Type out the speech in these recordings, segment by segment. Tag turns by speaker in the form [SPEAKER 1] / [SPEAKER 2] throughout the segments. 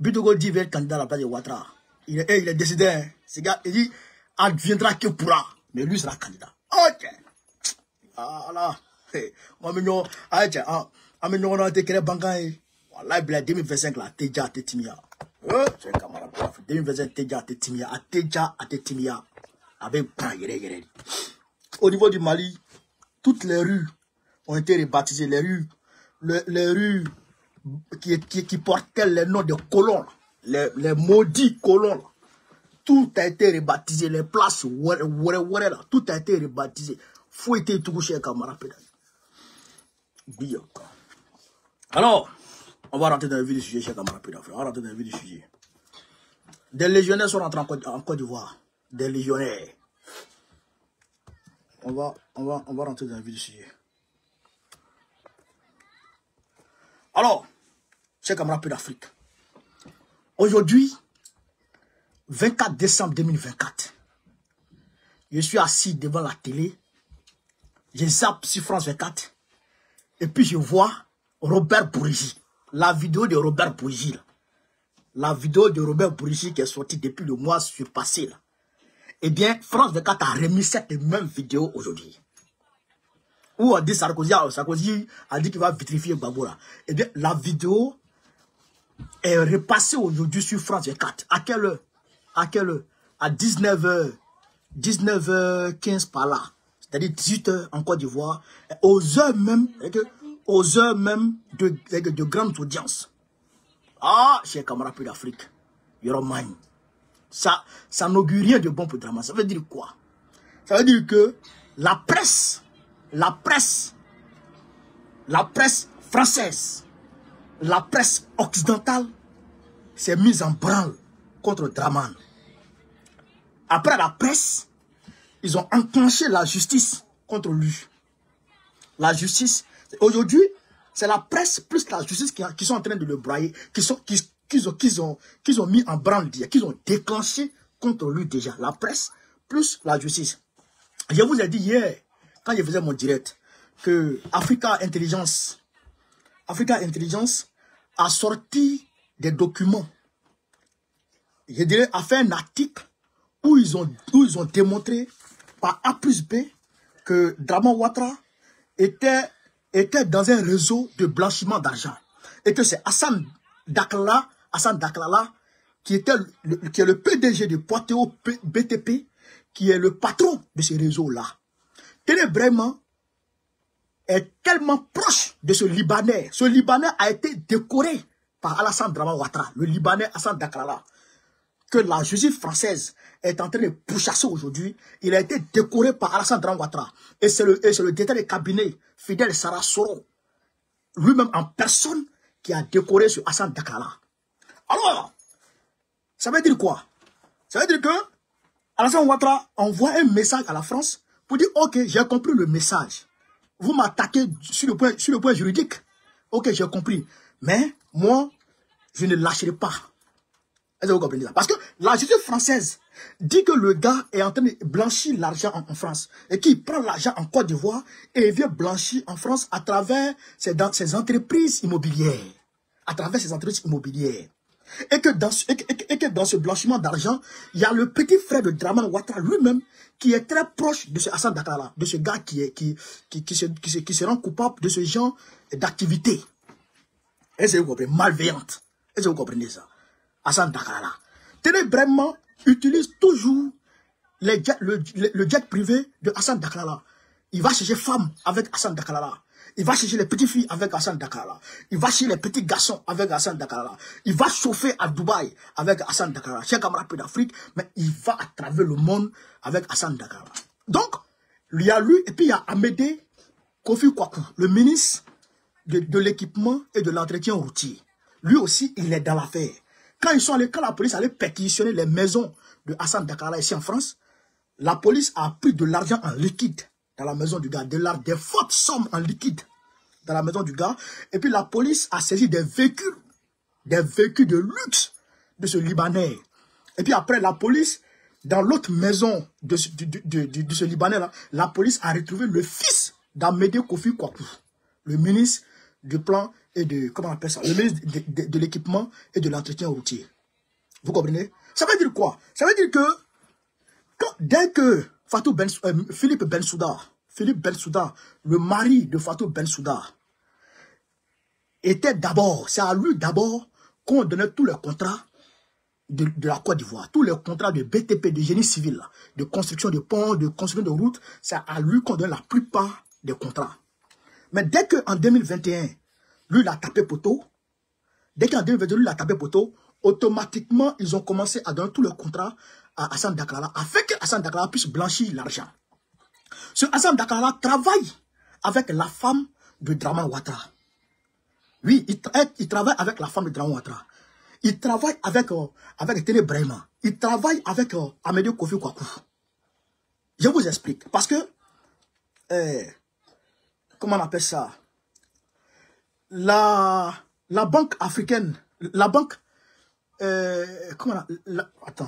[SPEAKER 1] Bidogo dit vers le candidat à la place de Ouattara. Il est décidé, hein. Ce gars, il dit, adviendra que pourra. Mais lui sera candidat. Ok. Ah là. On a été créé bancaire. Voilà, 2025 là, Teja, Tetimia. C'est un camarade. 2025, Teja, Tetimia. Teja, Tetimia. Avec pan, yéré. Au niveau du Mali, toutes les rues ont été rebaptisées. Les rues qui portaient les noms de colons, les maudits colons. Tout a été rebaptisé. Les places, là, tout a été rebaptisé. Faut être tout couché, camarade. Alors, on va rentrer dans le vif du sujet, cher camarade. On va rentrer dans le vif du sujet. Des légionnaires sont rentrés en Côte d'Ivoire. Des légionnaires. On va rentrer dans le vif du sujet. Alors, cher camarade d'Afrique. Aujourd'hui, 24 décembre 2024, je suis assis devant la télé. Je zappe sur France 24. Et puis je vois Robert Bourgi. La vidéo de Robert Bourgi. La vidéo de Robert Bourgi qui est sortie depuis le mois surpassé. Là. Eh bien, France 24 a remis cette même vidéo aujourd'hui. Où on dit Sarkozy a dit qu'il va vitrifier Gbagbo là. Eh bien, la vidéo est repassée aujourd'hui sur France 24. À quelle heure? À quelle heure? À 19h. 19h15 par là. C'est-à-dire 18h en Côte d'Ivoire. Aux heures même de grandes audiences. Ah, chers camarades d'Afrique, Yoromani. Ça n'augure rien de bon pour Draman. Ça veut dire quoi? Ça veut dire que la presse française, la presse occidentale s'est mise en branle contre Draman. Après la presse, ils ont enclenché la justice contre lui. La justice, aujourd'hui, c'est la presse plus la justice qui sont en train de le brailler, qu'ils ont mis en branle, qu'ils ont déclenché contre lui déjà. La presse plus la justice. Je vous ai dit hier, quand je faisais mon direct, que Africa Intelligence a sorti des documents. Je dirais, a fait un article où ils ont démontré par A plus B que Draman Ouattara était dans un réseau de blanchiment d'argent. Et que c'est Hassan Daklala qui est le PDG de Poitéo BTP, qui est le patron de ce réseau-là. Ténébrement est tellement proche de ce Libanais. Ce Libanais a été décoré par Alassane Draman Ouattara, le Libanais Hassan Daklala, que la justice française est en train de pourchasser aujourd'hui. Il a été décoré par Alassane Draman Ouattara. Et c'est le directeur de cabinet, Fidel Sarah Soro, lui-même en personne, qui a décoré ce Hassan Daklala. Alors, ça veut dire quoi? Ça veut dire que Alassane Ouattara envoie un message à la France pour dire, ok, j'ai compris le message. Vous m'attaquez sur le point juridique. Ok, j'ai compris. Mais moi, je ne lâcherai pas. Est-ce que vous comprenez ça? Parce que la justice française dit que le gars est en train de blanchir l'argent en France. Et qu'il prend l'argent en Côte d'Ivoire et il vient blanchir en France à travers ses entreprises immobilières. À travers ses entreprises immobilières. Et que dans ce blanchiment d'argent, il y a le petit frère de Draman Ouattara lui-même qui est très proche de ce Hassan Daklala, de ce gars qui se rend coupable de ce genre d'activité. Est-ce que vous comprenez? Malveillante. Est-ce que vous comprenez ça? Hassan Daklala. Ténébrement utilise toujours le jet privé de Hassan Daklala. Il va chercher femme avec Hassan Daklala. Il va chercher les petites filles avec Hassan Daklala. Il va chercher les petits garçons avec Hassan Daklala. Il va chauffer à Dubaï avec Hassan Daklala. Chers camarades d'Afrique, mais il va à travers le monde avec Hassan Daklala. Donc, il y a lui et puis il y a Amédée Kofi Kwaku, le ministre de l'équipement et de l'entretien routier. Lui aussi, il est dans l'affaire. Quand la police allait perquisitionner les maisons de Hassan Daklala ici en France, la police a pris de l'argent en liquide dans la maison du gars, des fortes sommes en liquide dans la maison du gars. Et puis la police a saisi des véhicules de luxe de ce Libanais. Et puis après, la police, dans l'autre maison de ce Libanais-là, la police a retrouvé le fils d'Amédée Kofi Kwaku, le ministre du plan et de, comment on appelle ça, le ministre de l'équipement et de l'entretien routier. Vous comprenez? Ça veut dire quoi? Ça veut dire que dès que Philippe Bensouda, le mari de Fatou Bensouda, était d'abord, c'est à lui d'abord qu'on donnait tous les contrats de la Côte d'Ivoire, tous les contrats de BTP, de génie civil, de construction de ponts, de construction de routes, c'est à lui qu'on donne la plupart des contrats. Mais dès qu'en 2021, lui, il a tapé poteau, automatiquement, ils ont commencé à donner tous les contrats à Hassan Daklara, afin que Hassan Daklara puisse blanchir l'argent. Ce Hassan Daklara travaille avec la femme de Draman Ouattara. Oui, il travaille avec la femme de Draman Ouattara. Il travaille avec Tene Brahima. Il travaille avec Amédée Kofi Kwaku. Je vous explique. Parce que, comment on appelle ça? La banque africaine, la banque,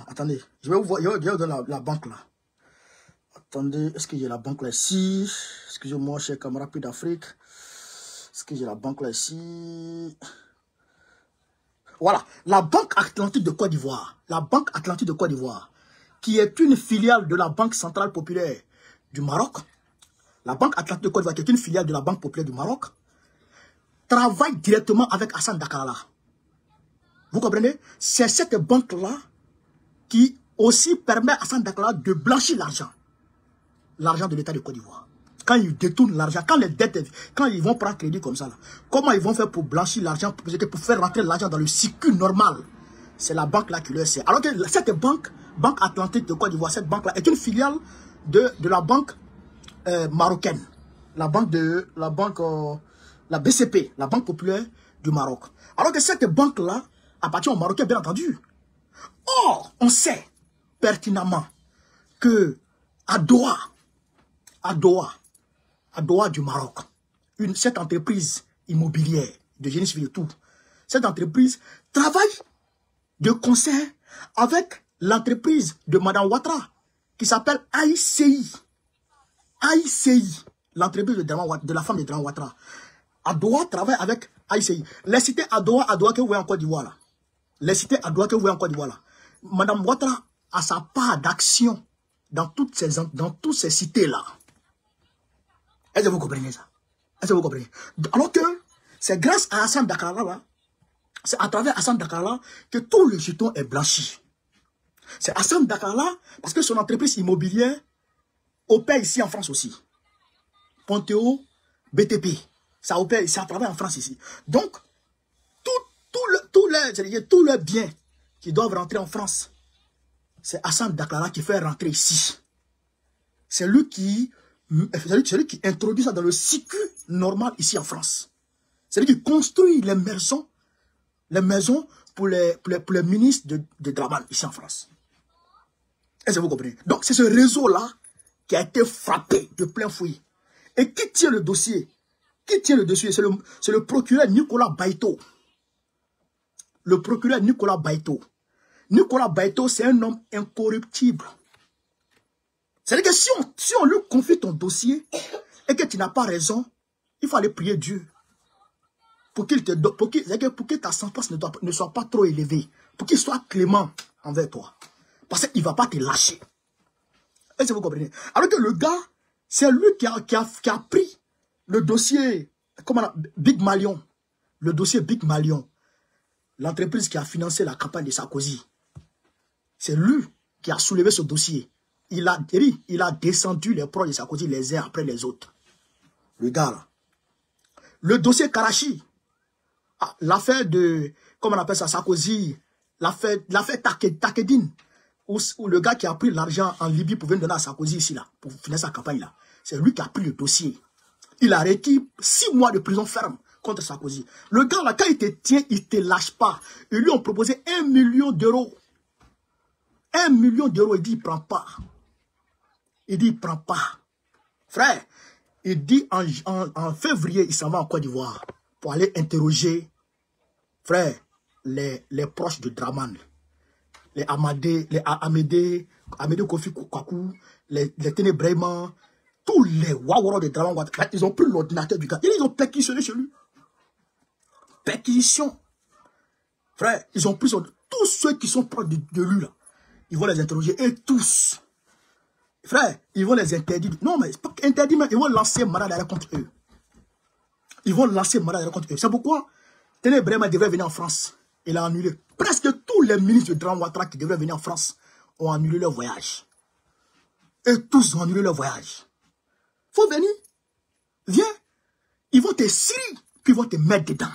[SPEAKER 1] attendez, je vais vous voir, je vais dans la banque là. Attendez, est-ce que j'ai la banque là ici? Excusez-moi, cher camarade d'Afrique. Est-ce que j'ai la banque là ici? Voilà, la Banque Atlantique de Côte d'Ivoire. La Banque Atlantique de Côte d'Ivoire, qui est une filiale de la Banque Centrale Populaire du Maroc. La Banque Atlantique de Côte d'Ivoire, qui est une filiale de la Banque Populaire du Maroc, travaille directement avec Hassan Dakara. Vous comprenez? C'est cette banque-là qui aussi permet à Hassan Dakara de blanchir l'argent. L'argent de l'État de Côte d'Ivoire. Quand ils détournent l'argent, quand les dettes, quand ils vont prendre crédit comme ça, là, comment ils vont faire pour blanchir l'argent, pour faire rentrer l'argent dans le circuit normal? C'est la banque là qui le sait. Alors que cette banque Atlantique de Côte d'Ivoire, cette banque-là est une filiale de la banque marocaine. La BCP, la Banque Populaire du Maroc. Alors que cette banque-là appartient aux Marocains, bien entendu. Or, on sait pertinemment que à Doha du Maroc, cette entreprise immobilière de génie civil et tout, cette entreprise travaille de concert avec l'entreprise de Madame Ouattara qui s'appelle AICI. AICI, l'entreprise de la femme de Draman Ouattara. À Doha travaille avec AICI. Les cités à Doha que vous voyez en Côte d'Ivoire là. Les cités à Doha que vous voyez en Côte d'Ivoire là. Madame Ouattara a sa part d'action dans toutes ces cités là. Est-ce que vous comprenez ça? Est-ce que vous comprenez? Alors que c'est grâce à Hassan Dakara là, c'est à travers Hassan Dakara que tout le jeton est blanchi. C'est Hassan Dakara parce que son entreprise immobilière opère ici en France aussi. Ponteo, BTP, ça opère ici à travers en France ici. Donc, tous les biens qui doivent rentrer en France, c'est Hassan Dakara qui fait rentrer ici. C'est lui qui introduit ça dans le circuit normal ici en France. C'est lui qui construit les maisons pour les ministres de Draman ici en France. Est-ce que vous comprenez? Donc c'est ce réseau-là qui a été frappé de plein fouet. Et qui tient le dossier? C'est le procureur Nicolas Baïto. Le procureur Nicolas Baïto. Nicolas Baïto, c'est un homme incorruptible. C'est-à-dire que si on lui confie ton dossier et que tu n'as pas raison, il faut aller prier Dieu pour que ta sentence ne soit pas trop élevée, pour qu'il soit clément envers toi. Parce qu'il ne va pas te lâcher. Est-ce que vous comprenez? Alors que le gars, c'est lui qui a pris le dossier Big Malion. Le dossier Big Malion. L'entreprise qui a financé la campagne de Sarkozy. C'est lui qui a soulevé ce dossier. Il a descendu les proches de Sarkozy les uns après les autres. Le gars là. Le dossier Karachi. L'affaire de, comment on appelle ça, Sarkozy. L'affaire Takedine. Où le gars qui a pris l'argent en Libye pour venir donner à Sarkozy ici là. Pour financer sa campagne là. C'est lui qui a pris le dossier. Il a requis 6 mois de prison ferme contre Sarkozy. Le gars là, quand il te tient, il ne te lâche pas. Ils lui ont proposé 1 million d'euros. 1 million d'euros, il dit il ne prend pas. Il dit il ne prend pas. Frère, il dit en février, il s'en va en Côte d'Ivoire pour aller interroger, frère, les proches de Draman. Les Amédée Kofi Kwaku, les Tene Brahima, tous les Waworo de Draman. Ils ont pris l'ordinateur du gars. Ils ont perquisitionné chez lui. perquisition. Frère, ils ont pris tous ceux qui sont proches de lui, là. Ils vont les interroger, et tous. Frère, ils vont les interdire. Non, mais c'est pas interdit, mais ils vont lancer mandat d'arrêt contre eux. Ils vont lancer mandat d'arrêt contre eux. C'est pourquoi Téné Brema devrait venir en France. Il a annulé. Presque tous les ministres de Draman Ouattara qui devraient venir en France ont annulé leur voyage. Et tous ont annulé leur voyage. Faut venir. Viens. Ils vont te sciller, puis ils vont te mettre dedans.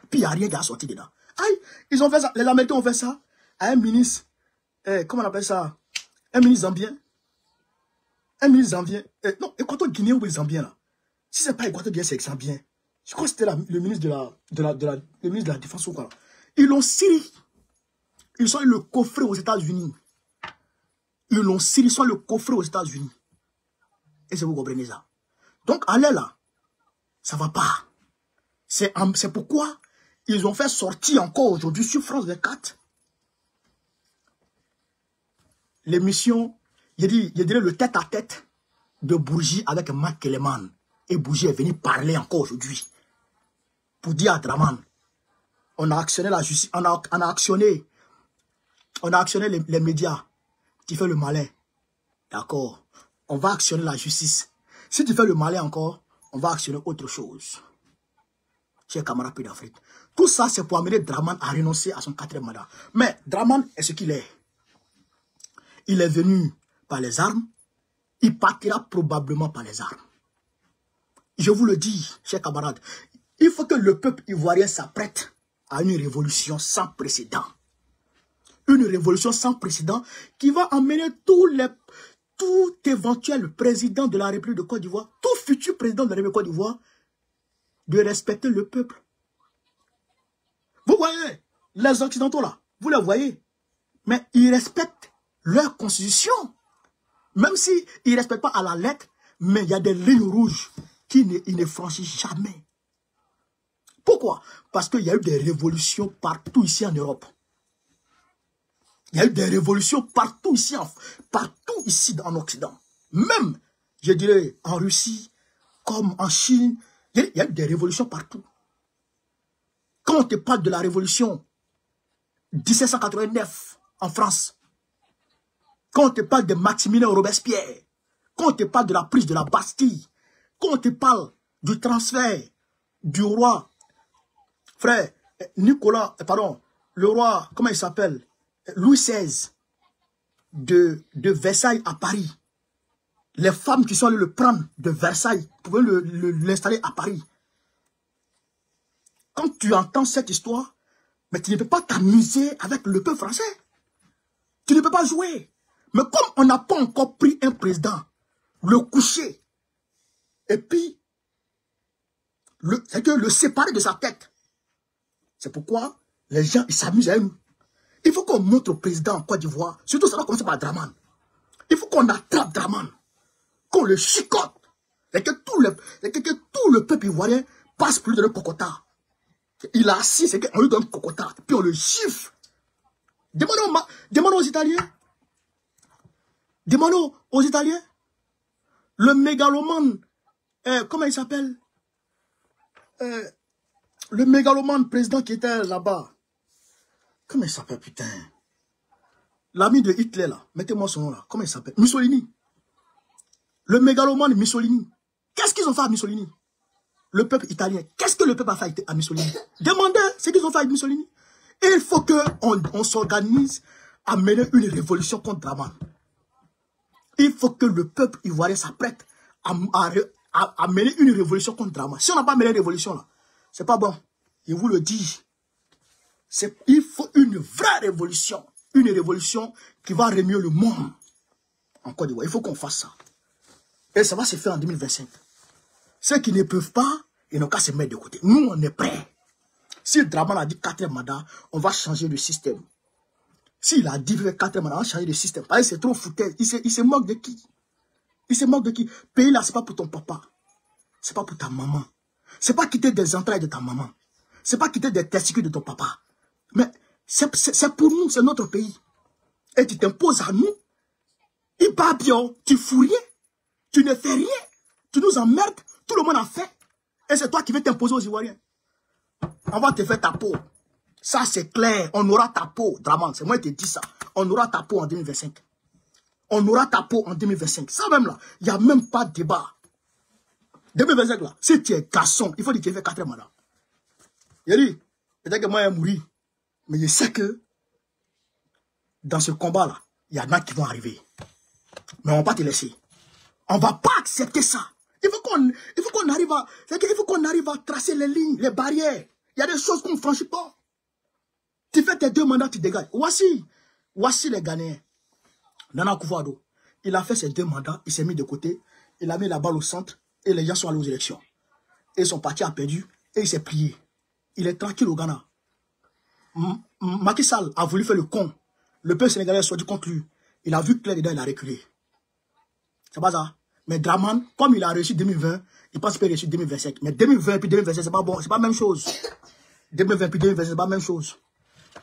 [SPEAKER 1] Puis il n'y a rien qui a sorti dedans. Aïe, ils ont fait ça. Les Américains ont fait ça à un ministre. Comment on appelle ça? Un ministre zambien. Un ministre zambien. Non, Équateur Guinéen ou Zambien là. Si c'est pas Équateur Guinéen, c'est Zambien. Je crois que c'était le ministre le ministre de la Défense ou quoi là. Ils l'ont scellé. Ils sont le coffret aux États-Unis. Ils l'ont scellé, ils sont le coffret aux États-Unis. Et c'est vous comprenez ça. Donc, allez là. Ça va pas. C'est pourquoi ils ont fait sortir encore aujourd'hui sur France 24 l'émission, je dirais le tête-à-tête de Bourgi avec Marc Keleman. Et Bourgi est venu parler encore aujourd'hui. Pour dire à Draman, on a actionné la justice, on a actionné les médias. Tu fais le malin. D'accord. On va actionner la justice. Si tu fais le malin encore, on va actionner autre chose. Chers camarades pays d'Afrique. Tout ça, c'est pour amener Draman à renoncer à son 4e mandat. Mais Draman est ce qu'il est. Il est venu par les armes. Il partira probablement par les armes. Je vous le dis, chers camarades, il faut que le peuple ivoirien s'apprête à une révolution sans précédent. Une révolution sans précédent qui va emmener tout éventuel président de la République de Côte d'Ivoire, tout futur président de la République de Côte d'Ivoire, de respecter le peuple. Vous voyez, les Occidentaux là, vous les voyez, mais ils respectent leur constitution. Même s'ils ne respectent pas à la lettre, mais il y a des lignes rouges qu'ils ne franchissent jamais. Pourquoi? Parce qu'il y a eu des révolutions partout ici en Europe. Il y a eu des révolutions partout ici en Occident. Même, je dirais, en Russie, comme en Chine, il y a eu des révolutions partout. Quand on te parle de la révolution 1789 en France, quand on te parle de Maximilien Robespierre, quand on te parle de la prise de la Bastille, quand on te parle du transfert du roi, frère, le roi, comment il s'appelle, Louis XVI, de Versailles à Paris. Les femmes qui sont allées le prendre de Versailles pouvaient l'installer à Paris. Quand tu entends cette histoire, mais tu ne peux pas t'amuser avec le peuple français. Tu ne peux pas jouer. Mais comme on n'a pas encore pris un président, le coucher, et puis c'est que le séparer de sa tête. C'est pourquoi les gens s'amusent à nous. Il faut qu'on montre au président en Côte d'Ivoire, surtout ça va commencer par Draman. Il faut qu'on attrape Draman, qu'on le chicote, et que tout le peuple ivoirien passe plus de le cocotard. Il a assis, c'est qu'on lui donne cocotard, puis on le chiffre. Demandons aux Italiens. Demandons aux Italiens. Le mégalomane, comment il s'appelle? Le mégalomane président qui était là-bas. Comment il s'appelle, putain? L'ami de Hitler, là. Mettez-moi son nom, là. Comment il s'appelle? Mussolini. Le mégalomane Mussolini. Qu'est-ce qu'ils ont fait à Mussolini? Le peuple italien. Qu'est-ce que le peuple a fait à Mussolini? Demandez ce qu'ils ont fait à Mussolini. Et il faut qu'on s'organise à mener une révolution contre Draman. Il faut que le peuple ivoirien s'apprête à mener une révolution contre Draman. Si on n'a pas mené une révolution, là, c'est pas bon. Je vous le dis. Il faut une vraie révolution. Une révolution qui va remuer le monde en Côte d'Ivoire. Il faut qu'on fasse ça. Et ça va se faire en 2025. Ceux qui ne peuvent pas, ils n'ont qu'à se mettre de côté. Nous, on est prêts. Si Draman a dit 4e mandat, on va changer le système. S'il a dit 4e mandat, on va changer le système. Parce que c'est trop foutaise. Il se moque de qui? Il se moque de qui? Pays là, c'est pas pour ton papa. C'est pas pour ta maman. C'est pas quitter des entrailles de ta maman. C'est pas quitter des testicules de ton papa. Mais c'est pour nous, c'est notre pays. Et tu t'imposes à nous. Il bat bien, tu fous rien. Tu ne fais rien. Tu nous emmerdes. Tout le monde a fait. Et c'est toi qui veux t'imposer aux Ivoiriens. On va te faire ta peau. Ça, c'est clair. On aura ta peau, Draman. C'est moi qui te dis ça. On aura ta peau en 2025. On aura ta peau en 2025. Ça même là, il n'y a même pas de débat. 2025 là, si tu es garçon, il faut que tu aies 4 mandats. Il dit, peut-être que moi, je vais mourir. Mais je sais que dans ce combat-là, il y en a qui vont arriver. Mais on ne va pas te laisser. On ne va pas accepter ça. Il faut qu'on arrive à... Il faut qu'on arrive à tracer les lignes, les barrières. Il y a des choses qu'on ne franchit pas. Tu fais tes 2 mandats, tu dégages. Voici les Ghanéens. Nana Akufo-Addo, il a fait ses 2 mandats, il s'est mis de côté, il a mis la balle au centre, et les gens sont allés aux élections. Et son parti a perdu, et il s'est plié. Il est tranquille au Ghana. Macky Sall a voulu faire le con. Le peuple sénégalais a sorti contre lui. Il a vu clair dedans, il a reculé. C'est pas ça. Mais Draman, comme il a réussi 2020, il pense qu'il peut réussir 2025. Mais 2020 puis 2025, c'est pas bon, c'est pas la même chose. 2020 puis 2025, c'est pas la même chose.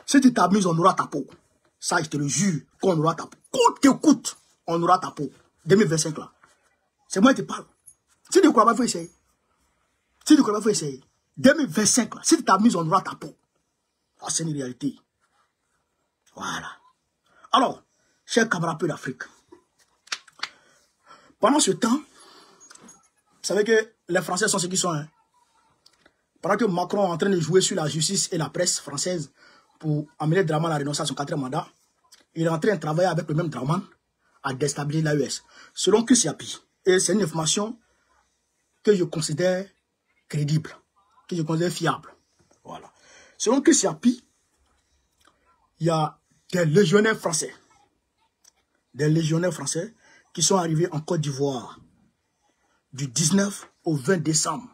[SPEAKER 1] Si tu t'amuses, on aura ta peau. Ça, je te le jure, qu'on aura ta peau. Coûte que coûte, on aura ta peau. 2025 là. C'est moi qui te parle. Si tu ne crois pas, il faut essayer. Si tu ne crois pas, il faut essayer. 2025 là, si tu t'amuses, on aura ta peau. Ah, c'est une réalité. Voilà. Alors, chers camarades d'Afrique, pendant ce temps, vous savez que les Français sont ce qu'ils sont. Hein? Pendant que Macron est en train de jouer sur la justice et la presse française pour amener Draman à renoncer à son 4e mandat, il est en train de travailler avec le même Draman à déstabiliser l'AES. Selon QCAPI, et c'est une information que je considère crédible, que je considère fiable. Voilà. Selon QCAPI, il y a des légionnaires français. Des légionnaires français qui sont arrivés en Côte d'Ivoire du 19 au 20 décembre.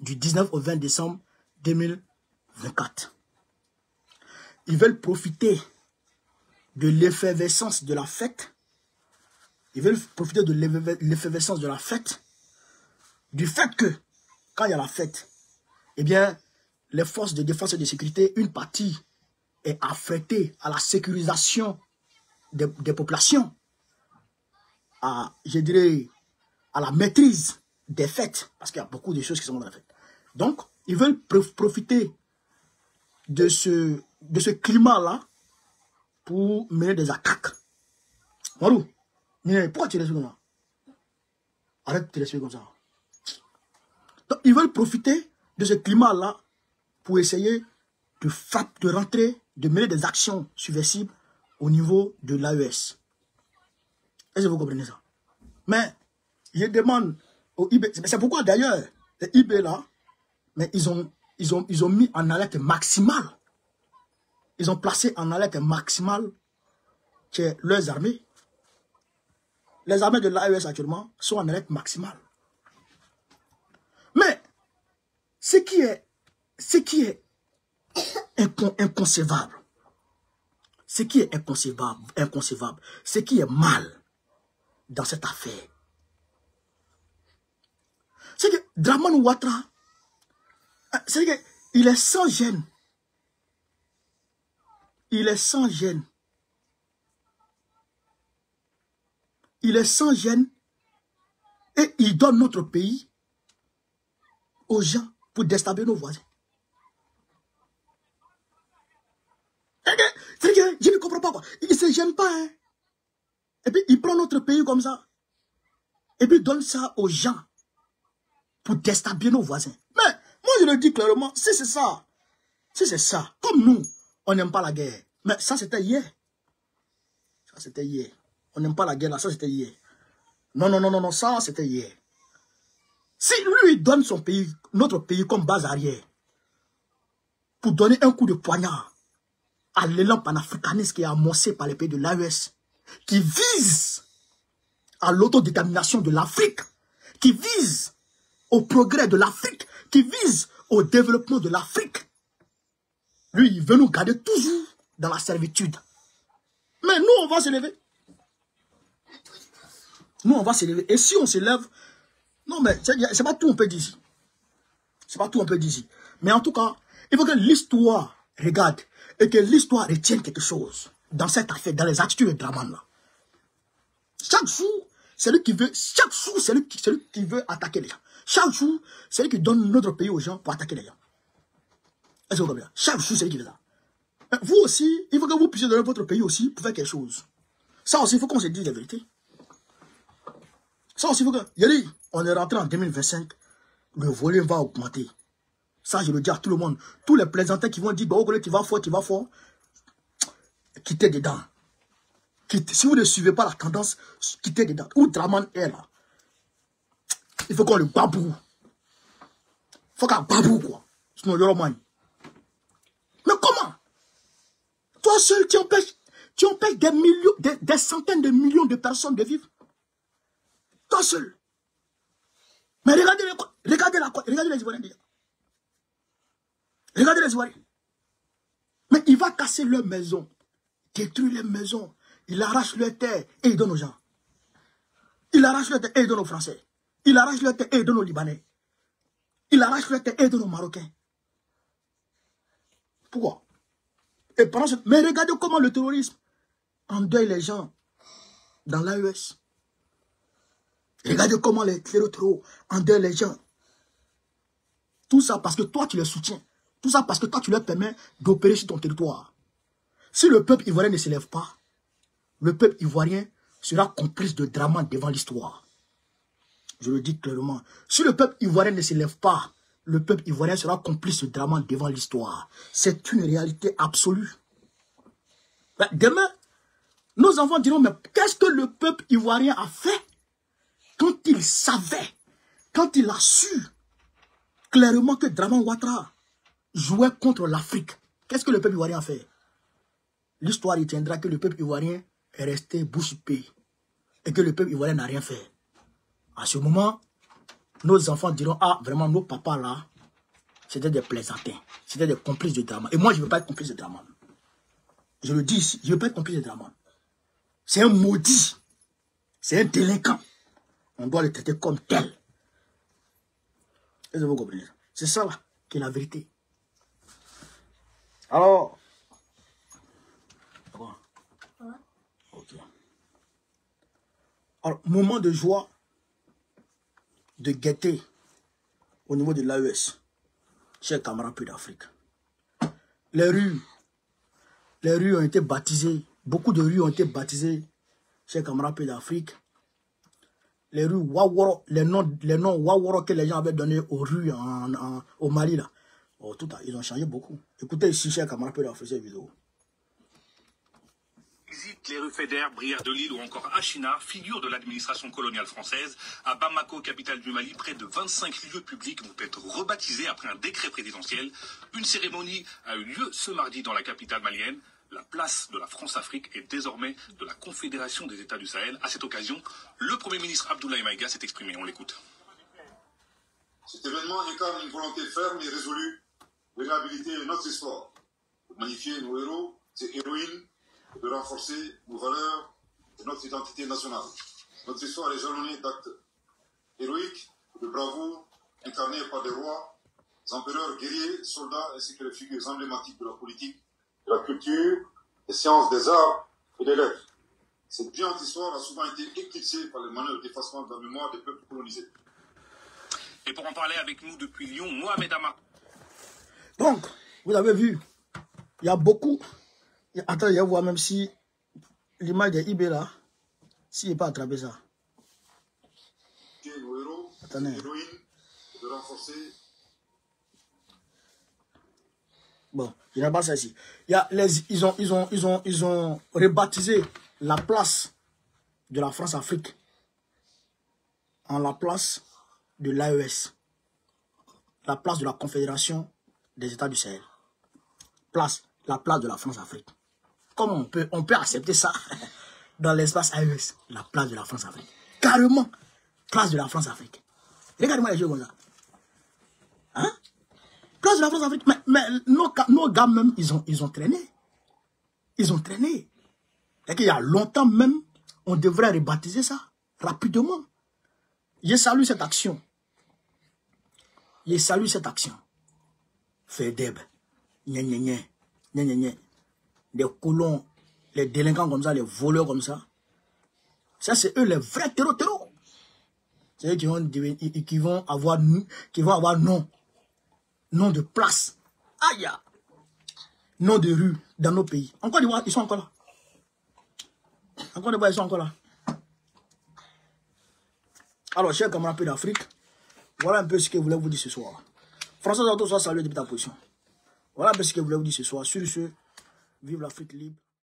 [SPEAKER 1] Du 19 au 20 décembre 2024. Ils veulent profiter de l'effervescence de la fête. Ils veulent profiter de l'effervescence de la fête. Du fait que, quand il y a la fête, eh bien, les forces de défense et de sécurité, une partie est affrétée à la sécurisation des populations, je dirais, à la maîtrise des fêtes, parce qu'il y a beaucoup de choses qui sont dans la fête. Donc, ils veulent profiter de ce climat-là pour mener des attaques. Marou, pourquoi tu restes comme ça? Arrête de te laisser comme ça. Donc, ils veulent profiter de ce climat-là pour essayer de rentrer, de mener des actions subversives au niveau de l'AES. Est-ce que vous comprenez ça? Mais je demande au IB, c'est pourquoi d'ailleurs, les IB là, mais ils ont mis en alerte maximale. Ils ont placé en alerte maximale leurs armées. Les armées de l'AES actuellement sont en alerte maximale. Mais ce qui est inconcevable, ce qui est inconcevable, ce qui est mal dans cette affaire, c'est que Draman Ouattara, c'est qu'il est sans gêne. Il est sans gêne. Il est sans gêne et il donne notre pays aux gens pour déstabiliser nos voisins. C'est que je ne comprends pas quoi. Il ne se gêne pas. Hein. Et puis il prend notre pays comme ça. Et puis il donne ça aux gens pour déstabiliser nos voisins. Mais moi je le dis clairement, si c'est ça, comme nous, on n'aime pas la guerre. Mais ça c'était hier. Ça c'était hier. On n'aime pas la guerre là, ça c'était hier. Non, ça c'était hier. Si lui donne son pays, notre pays comme base arrière, pour donner un coup de poignard à l'élan panafricaniste qui est amorcé par les pays de l'AES, qui vise à l'autodétermination de l'Afrique, qui vise au progrès de l'Afrique, qui vise au développement de l'Afrique. Lui, il veut nous garder toujours dans la servitude. Mais nous, on va se lever. Nous, on va se lever. Et si on se lève, non, mais c'est pas tout on peut dire ici. C'est pas tout on peut dire ici. Mais en tout cas, il faut que l'histoire regarde et que l'histoire retienne quelque chose dans cette affaire, dans les attitudes de Draman là. Chaque jour, c'est lui qui veut, chaque jour, c'est lui qui veut attaquer les gens. Chaque jour, c'est lui qui donne notre pays aux gens pour attaquer les gens. Est-ce que vous comprenez? Chaque jour, c'est lui qui fait ça. Mais vous aussi, il faut que vous puissiez donner votre pays aussi pour faire quelque chose. Ça aussi, il faut qu'on se dise la vérité. Ça aussi, il faut que... Yali, on est rentré en 2025, le volume va augmenter. Ça, je le dis à tout le monde. Tous les plaisantins qui vont dire, bah, tu vas fort, quittez dedans. Si vous ne suivez pas la tendance, quittez dedans. Où Draman est là, il faut qu'on le babou. Il faut qu'on babou, quoi. Sinon, Yoroman. Mais comment? Toi seul, tu empêches des millions, des centaines de millions de personnes de vivre. Toi seul. Mais regardez les Ivoiriens déjà. Regardez les Ivoiriens. Mais il va casser leurs maisons, détruire les maisons. Il arrache leurs terres et il donne aux gens. Il arrache leurs terres et il donne aux Français. Il arrache leurs terres et il donne aux Libanais. Il arrache leurs terres et il donne aux Marocains. Pourquoi? Et pendant ce... Mais regardez comment le terrorisme endeuille les gens dans l'AES. Regardez comment les terroristes endeuillent les gens. Tout ça parce que toi, tu les soutiens. Tout ça parce que toi, tu leur permets d'opérer sur ton territoire. Si le peuple ivoirien ne s'élève pas, le peuple ivoirien sera complice de drame devant l'histoire. Je le dis clairement. Si le peuple ivoirien ne s'élève pas, le peuple ivoirien sera complice de drame devant l'histoire. C'est une réalité absolue. Ben, demain, nos enfants diront, mais qu'est-ce que le peuple ivoirien a fait quand il savait, quand il a su clairement que Draman Ouattara jouait contre l'Afrique? Qu'est-ce que le peuple ivoirien a fait? L'histoire retiendra que le peuple ivoirien est resté bouche bée et que le peuple ivoirien n'a rien fait. À ce moment, nos enfants diront, ah, vraiment, nos papas là, c'était des plaisantins, c'était des complices de Draman. Et moi, je ne veux pas être complice de Draman. Je le dis ici, je ne veux pas être complice de Draman. C'est un maudit, c'est un délinquant. On doit le traiter comme tel. Est-ce que vous comprenez? C'est ça là qui est la vérité. Alors, ok. Alors, moment de joie, de gaieté au niveau de l'AES, chers camarades Pays d'Afrique. Les rues ont été baptisées, beaucoup de rues ont été baptisées, chers camarades Pays d'Afrique. Les rues Waworo, les noms Waworo que les gens avaient donnés aux rues au Mali là. Oh, ils ont changé beaucoup. Écoutez ici, chers camarades Pays d'Afrique, cette vidéo.
[SPEAKER 2] Les rues Fédère, Brière de Lille ou encore Achina figurent de l'administration coloniale française. À Bamako, capitale du Mali, près de 25 lieux publics vont être rebaptisés après un décret présidentiel. Une cérémonie a eu lieu ce mardi dans la capitale malienne. La place de la France-Afrique est désormais de la Confédération des États du Sahel. À cette occasion, le Premier ministre Abdoulaye Maïga s'est exprimé. On l'écoute.
[SPEAKER 3] Cet événement incarne une volonté ferme et résolue de réhabiliter notre histoire, de magnifier nos héros et héroïnes, de renforcer nos valeurs et notre identité nationale. Notre histoire est jalonnée d'actes héroïques, de bravoure, incarnés par des rois, empereurs, guerriers, soldats, ainsi que les figures emblématiques de la politique, de la culture, des sciences, des arts et des lettres. Cette brillante histoire a souvent été éclipsée par les manœuvres d'effacement de la mémoire des peuples colonisés.
[SPEAKER 2] Et pour en parler avec nous depuis Lyon, Mohamed Ama.
[SPEAKER 1] Donc, vous avez vu, il y a beaucoup... Attends, je vais voir même si l'image de IB là, s'il n'est pas attrapé ça.
[SPEAKER 3] Nos héros,
[SPEAKER 1] attendez.
[SPEAKER 3] Héroïnes, de renforcer.
[SPEAKER 1] Bon, je n'ai pas ça ici. Il y a ils ont rebaptisé la place de la France-Afrique en la place de l'AES. La place de la Confédération des États du Sahel. La place de la France-Afrique. Comment on peut accepter ça dans l'espace AES? La place de la France-Afrique. Carrément, place de la France-Afrique. Regardez-moi les jeux comme ça. Hein? Place de la France-Afrique. Mais nos gars même, ils ont traîné. Ils ont traîné. Et qu'il y a longtemps même, on devrait rebaptiser ça rapidement. Je salue cette action. Je salue cette action. Fedeb. Gna gna gna. Gna gna gna. Des colons, les délinquants comme ça, les voleurs comme ça. Ça, c'est eux les vrais terreaux. C'est eux qui vont avoir nom de place Aïe. Nom de rue dans nos pays. En Côte d'Ivoire, ils sont encore là. En Côte d'Ivoire, ils sont encore là. Alors, chers camarades d'Afrique, voilà un peu ce que je voulais vous dire ce soir. François Zato, soit salué depuis ta position. Voilà un peu ce que je voulais vous dire ce soir. Sur ce, vive l'Afrique libre.